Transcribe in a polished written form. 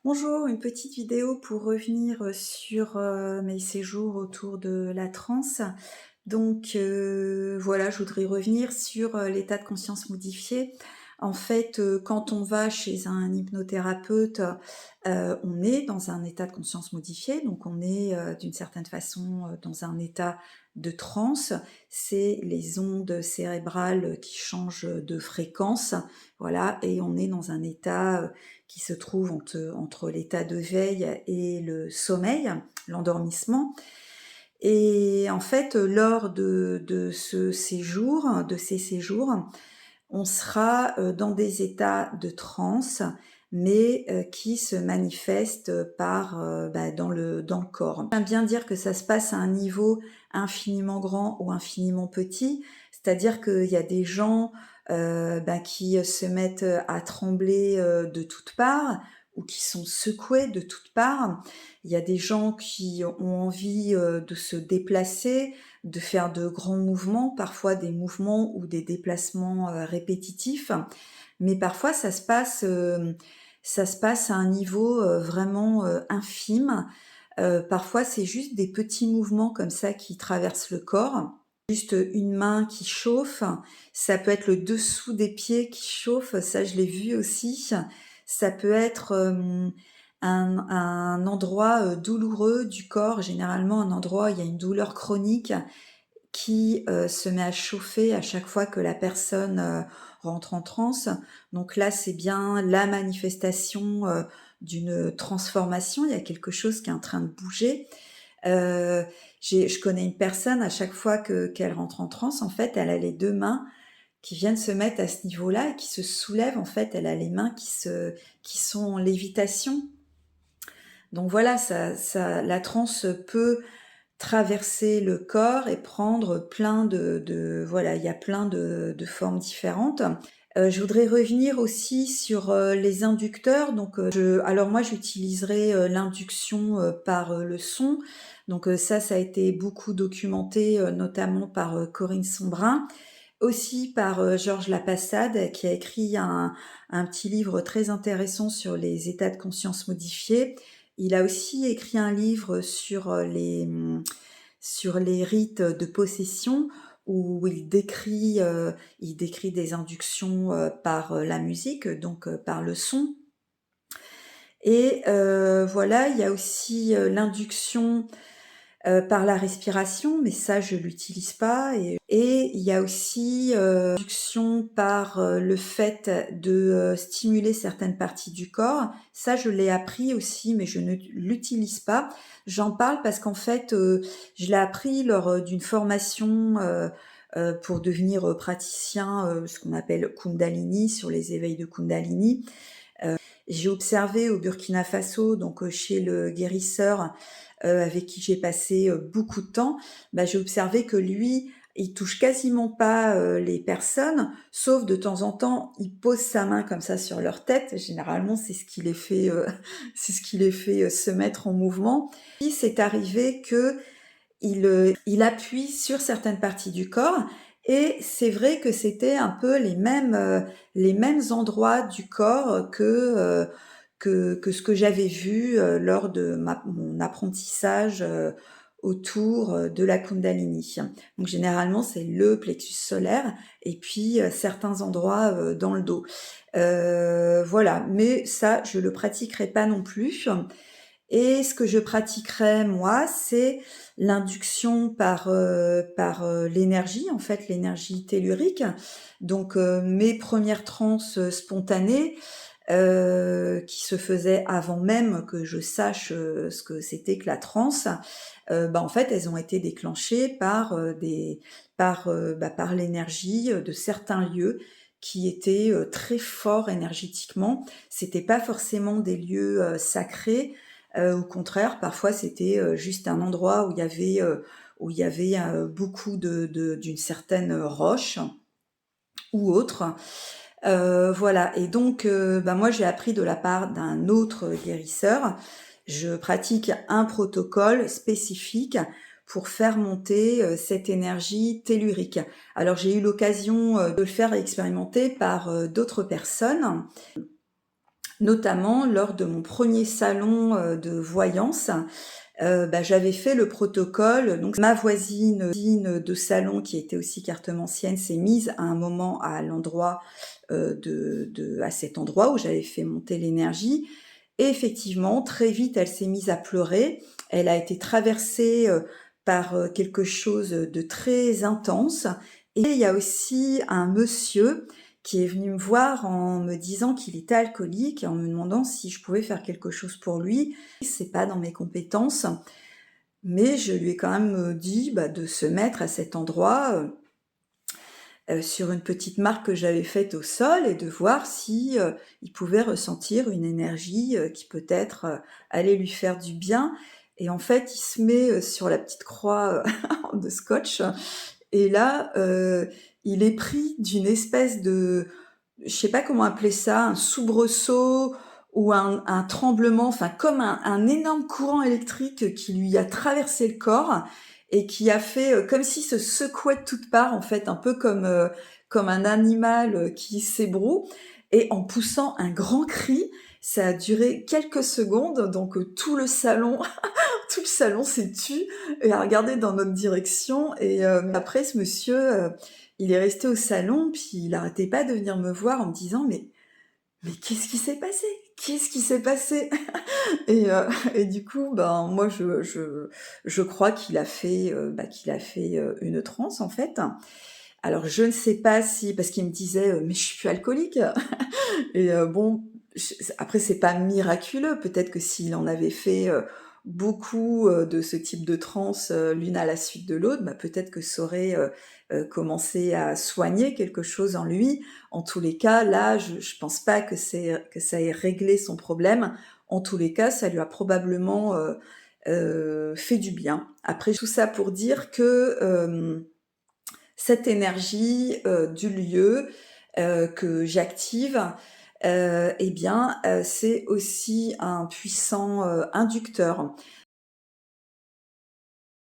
Bonjour, une petite vidéo pour revenir sur mes séjours autour de la transe. Donc voilà, je voudrais revenir sur l'état de conscience modifié. En fait, quand on va chez un hypnothérapeute, on est dans un état de conscience modifié, donc on est d'une certaine façon dans un état de transe. C'est les ondes cérébrales qui changent de fréquence, voilà, et on est dans un état qui se trouve entre l'état de veille et le sommeil, l'endormissement. Et en fait, lors de ces séjours, on sera dans des états de transe, mais qui se manifestent par, dans le corps. J'aime bien dire que ça se passe à un niveau infiniment grand ou infiniment petit, c'est-à-dire qu'il y a des gens qui se mettent à trembler de toutes parts ou qui sont secoués de toutes parts. Il y a des gens qui ont envie de se déplacer, de faire de grands mouvements, parfois des mouvements ou des déplacements répétitifs, mais parfois ça se passe à un niveau vraiment infime. Parfois c'est juste des petits mouvements comme ça qui traversent le corps, juste une main qui chauffe, ça peut être le dessous des pieds qui chauffe, ça je l'ai vu aussi. Ça peut être un endroit douloureux du corps, généralement un endroit où il y a une douleur chronique qui se met à chauffer à chaque fois que la personne rentre en transe. Donc là, c'est bien la manifestation d'une transformation. Il y a quelque chose qui est en train de bouger. Heu, je connais une personne, à chaque fois qu'elle rentre en transe, en fait, elle a les 2 mains qui viennent se mettre à ce niveau-là et qui se soulèvent. En fait, elle a les mains qui sont en lévitation. Donc voilà, ça la transe peut traverser le corps et prendre plein voilà, il y a plein de formes différentes. Je voudrais revenir aussi sur les inducteurs. Donc, alors moi, j'utiliserai l'induction par le son. Donc, ça a été beaucoup documenté, notamment par Corinne Sombrin, aussi par Georges Lapassade, qui a écrit un petit livre très intéressant sur les états de conscience modifiés. Il a aussi écrit un livre sur les rites de possession où il décrit des inductions par la musique, donc par le son. Et voilà, il y a aussi l'induction par la respiration, mais ça je l'utilise pas. Et il y a aussi induction par le fait de stimuler certaines parties du corps. Ça je l'ai appris aussi, mais je ne l'utilise pas. J'en parle parce qu'en fait, je l'ai appris lors d'une formation pour devenir praticien, ce qu'on appelle Kundalini, sur les éveils de Kundalini. J'ai observé au Burkina Faso, donc chez le guérisseur avec qui j'ai passé beaucoup de temps, j'ai observé que lui, il touche quasiment pas les personnes, sauf de temps en temps, il pose sa main comme ça sur leur tête. Généralement, c'est ce qui les fait, c'est ce qui les fait se mettre en mouvement. Puis c'est arrivé que il appuie sur certaines parties du corps et c'est vrai que c'était un peu les mêmes endroits du corps que ce que j'avais vu lors de mon apprentissage autour de la Kundalini. Donc généralement, c'est le plexus solaire et puis certains endroits dans le dos. Voilà, mais ça, je le pratiquerai pas non plus. Et ce que je pratiquerais moi, c'est l'induction par l'énergie, en fait, l'énergie tellurique. Donc mes premières transes spontanées, qui se faisaient avant même que je sache ce que c'était que la transe, en fait, elles ont été déclenchées par l'énergie de certains lieux qui étaient très forts énergétiquement. C'était pas forcément des lieux sacrés. Au contraire, parfois c'était juste un endroit où il y avait beaucoup d'une certaine roche ou autre. Voilà, et donc moi j'ai appris de la part d'un autre guérisseur. Je pratique un protocole spécifique pour faire monter cette énergie tellurique. Alors j'ai eu l'occasion de le faire expérimenter par d'autres personnes. Notamment lors de mon premier salon, de voyance, j'avais fait le protocole, donc ma voisine de salon qui était aussi cartomancienne s'est mise à un moment à l'endroit, à cet endroit où j'avais fait monter l'énergie et effectivement très vite elle s'est mise à pleurer. Elle a été traversée, par, quelque chose de très intense et il y a aussi un monsieur qui est venu me voir en me disant qu'il était alcoolique et en me demandant si je pouvais faire quelque chose pour lui. C'est pas dans mes compétences, mais je lui ai quand même, dit, de se mettre à cet endroit, sur une petite marque que j'avais faite au sol et de voir si, il pouvait ressentir une énergie, qui peut-être, allait lui faire du bien et en fait, il se met, sur la petite croix, de scotch et là, il est pris d'une espèce de je sais pas comment appeler ça, un soubresaut ou un tremblement, enfin comme un énorme courant électrique qui lui a traversé le corps et qui a fait, comme s'il se secouait de toutes parts en fait, un peu comme un animal, qui s'ébroue et en poussant un grand cri. Ça a duré quelques secondes, donc tout le salon tout le salon s'est tu et a regardé dans notre direction et après ce monsieur, il est resté au salon, puis il arrêtait pas de venir me voir en me disant: «Mais qu'est-ce qui s'est passé? Qu'est-ce qui s'est passé?» et et du coup, moi je crois qu'il a fait, une transe en fait. Alors je ne sais pas si parce qu'il me disait, «Mais je suis plus alcoolique» et bon, j après c'est pas miraculeux, peut-être que s'il en avait fait, beaucoup, de ce type de transe, l'une à la suite de l'autre, peut-être que ça aurait, commencé à soigner quelque chose en lui. En tous les cas, là, je pense pas que ça ait réglé son problème. En tous les cas, ça lui a probablement, fait du bien. Après tout ça pour dire que, cette énergie, du lieu, que j'active, c'est aussi un puissant, inducteur.